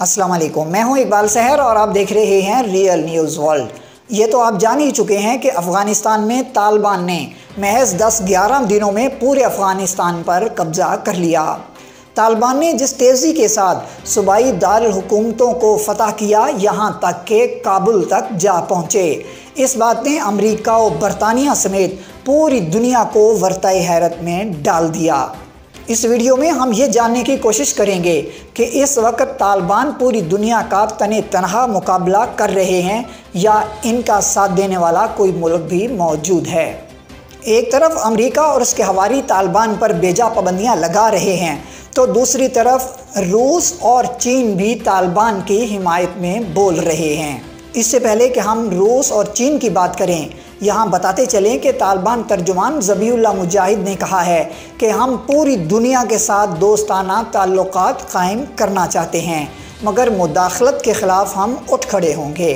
अस्सलाम वालेकुम, मैं हूं इकबाल सहर और आप देख रहे हैं रियल न्यूज़ वर्ल्ड। ये तो आप जान ही चुके हैं कि अफ़गानिस्तान में तालिबान ने महज 10-11 दिनों में पूरे अफ़गानिस्तान पर कब्ज़ा कर लिया। तालिबान ने जिस तेज़ी के साथ सूबाई दारुल हुकूमतों को फतह किया, यहाँ तक कि काबुल तक जा पहुँचे, इस बात ने अमेरिका और बरतानिया समेत पूरी दुनिया को वर्ताए हैरत में डाल दिया। इस वीडियो में हम ये जानने की कोशिश करेंगे कि इस वक्त तालिबान पूरी दुनिया का तने तनहा मुकाबला कर रहे हैं या इनका साथ देने वाला कोई मुल्क भी मौजूद है। एक तरफ अमेरिका और उसके हवारी तालिबान पर बेजा पाबंदियां लगा रहे हैं, तो दूसरी तरफ रूस और चीन भी तालिबान की हिमायत में बोल रहे हैं। इससे पहले कि हम रूस और चीन की बात करें, यहाँ बताते चलें कि तालिबान तर्जुमान ज़बीहुल्लाह मुजाहिद ने कहा है कि हम पूरी दुनिया के साथ दोस्ताना ताल्लुकात कायम करना चाहते हैं, मगर मुदाखलत के ख़िलाफ़ हम उठ खड़े होंगे।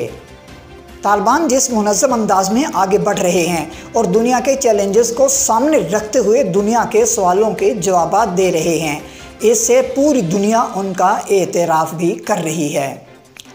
तालिबान जिस मुनज़्ज़म अंदाज में आगे बढ़ रहे हैं और दुनिया के चैलेंजेस को सामने रखते हुए दुनिया के सवालों के जवाब दे रहे हैं, इससे पूरी दुनिया उनका एतराफ़ भी कर रही है।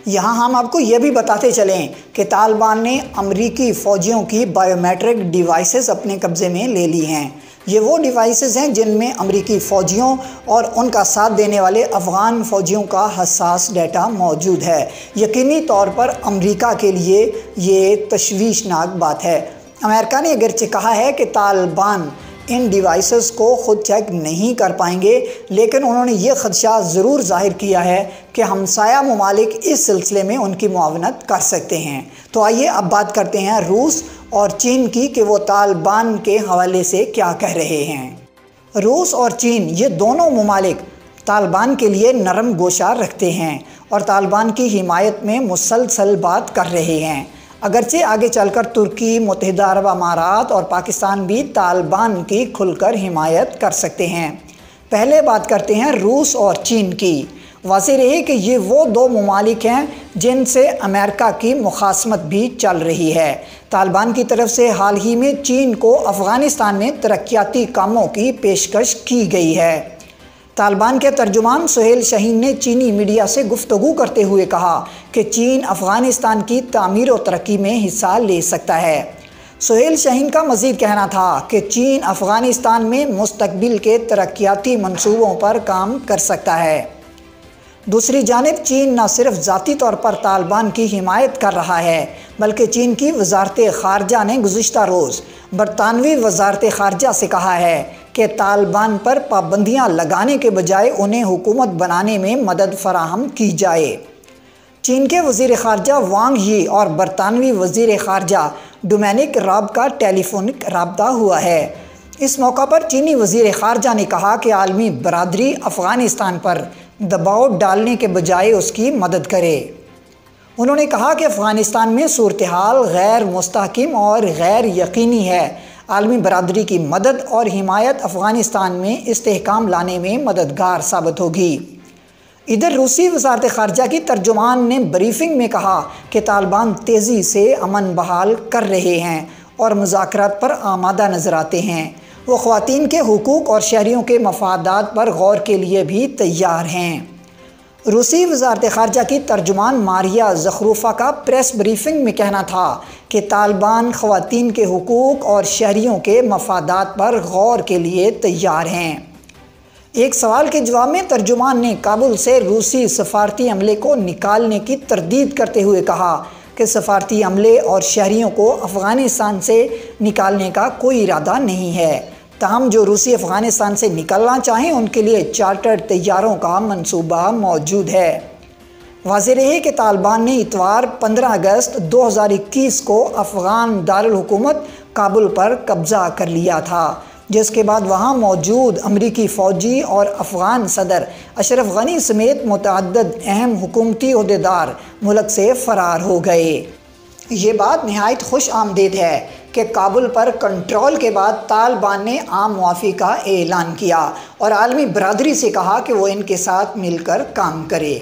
यहाँ हम आपको ये भी बताते चलें कि तालिबान ने अमरीकी फ़ौजियों की बायोमेट्रिक डिवाइसेस अपने कब्ज़े में ले ली हैं। ये वो डिवाइसेस हैं जिनमें अमरीकी फ़ौजियों और उनका साथ देने वाले अफ़गान फ़ौजियों का हसास डेटा मौजूद है। यकीनी तौर पर अमरीका के लिए ये तशवीशनाक बात है। अमेरिका ने अगरचे कहा है कि तालिबान इन डिवाइसेस को ख़ुद चेक नहीं कर पाएंगे, लेकिन उन्होंने ये ख़दशा ज़रूर ज़ाहिर किया है कि हमसाया ममालिक इस सिलसिले में उनकी मुआवनत कर सकते हैं। तो आइए अब बात करते हैं रूस और चीन की कि वो तालिबान के हवाले से क्या कह रहे हैं। रूस और चीन ये दोनों ममालिक तालिबान के लिए नरम गोशा रखते हैं और तालिबान की हिमायत में मुसलसल बात कर रहे हैं। अगरचे आगे चलकर तुर्की, मुत्तहिदा अरब अमारात और पाकिस्तान भी तालिबान की खुलकर हिमायत कर सकते हैं। पहले बात करते हैं रूस और चीन की। वाज़ेह रहे कि ये वो दो ममालिक हैं जिनसे अमेरिका की मुखासमत भी चल रही है। तालिबान की तरफ से हाल ही में चीन को अफ़गानिस्तान में तरक्याती कामों की पेशकश की गई है। तालिबान के तर्जुमान सुहेल शाहीन ने चीनी मीडिया से गुफ्तगू करते हुए कहा कि चीन अफ़गानिस्तान की तामीर और तरक्की में हिस्सा ले सकता है। सुहेल शाहीन का मज़ीद कहना था कि चीन अफ़गानिस्तान में मुस्तक़बिल के तरक्याती मंसूबों पर काम कर सकता है। दूसरी जानिब चीन न सिर्फ ज़ाती तौर पर तालिबान की हिमायत कर रहा है, बल्कि चीन की वज़ारत ख़ारजा ने गुज़िश्ता रोज़ बरतानवी वज़ारत ख़ारजा से कहा है कि तालिबान पर पाबंदियाँ लगाने के बजाय उन्हें हुकूमत बनाने में मदद फराहम की जाए। चीन के वज़ीर ख़ारजा वांग यी और बरतानवी वज़ीर ख़ारजा डोमिनिक राब का टेलीफोनिक रब्ता हुआ है। इस मौका पर चीनी वज़ीर ख़ारजा ने कहा कि आलमी बरादरी अफ़गानिस्तान पर दबाव डालने के बजाय उसकी मदद करे। उन्होंने कहा कि अफ़गानिस्तान में सूरत हाल गैर मुस्तहकिम और गैर यकीनी है। आलमी बरादरी की मदद और हिमायत अफ़गानिस्तान में इस्तेहकाम लाने में मददगार साबित होगी। इधर रूसी वज़ारत ख़ारजा की तर्जुमान ने ब्रीफिंग में कहा कि तालिबान तेज़ी से अमन बहाल कर रहे हैं और मुज़ाकरात पर आमादा नज़र आते हैं। वो ख़वातीन के हुकूक़ और शहरियों के मफादात पर गौर के लिए भी तैयार हैं। रूसी वज़ारत ख़ारजा की तर्जुमान मारिया ज़खरूफ़ा का प्रेस ब्रीफिंग में कहना था कि तालिबान ख़वातीन के हुकूक़ और शहरियों के मफादात पर गौर के लिए तैयार हैं। एक सवाल के जवाब में तर्जुमान ने काबुल से रूसी सफारती अमले को निकालने की तरदीद करते हुए कहा कि सफारती अमले और शहरियों को अफ़गानिस्तान से निकालने का कोई इरादा नहीं है। ताहम जो रूसी अफ़गानिस्तान से निकलना चाहें उनके लिए चार्टर्ड तैयारों का मंसूबा मौजूद है। वाज़ेह रहे कि तालिबान ने इतवार 15 अगस्त 2021 को अफ़गान दारुल हुकूमत काबुल पर कब्ज़ा कर लिया था, जिसके बाद वहाँ मौजूद अमरीकी फ़ौजी और अफ़गान सदर अशरफ गनी समेत मुतअद्दिद अहम हुकूमती ओहदेदार मुल्क से फ़रार हो गए। ये बात नहायत खुश आमदीद है कि काबुल पर कंट्रोल के बाद तालिबान ने आम मुआफ़ी का ऐलान किया और आलमी बरादरी से कहा कि वो इनके साथ मिलकर काम करे।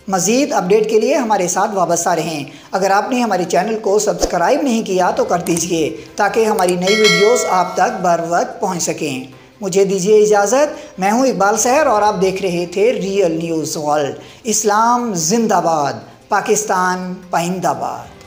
मज़ीद अपडेट के लिए हमारे साथ वाबस्ता रहें। अगर आपने हमारे चैनल को सब्सक्राइब नहीं किया तो कर दीजिए ताकि हमारी नई वीडियोस आप तक बर वक्त पहुँच सकें। مجھے دیجیے اجازت، میں ہوں اقبال سحر اور آپ دیکھ رہے تھے ریئل نیوز ورلڈ۔ اسلام زندہ باد، پاکستان پائندہ باد۔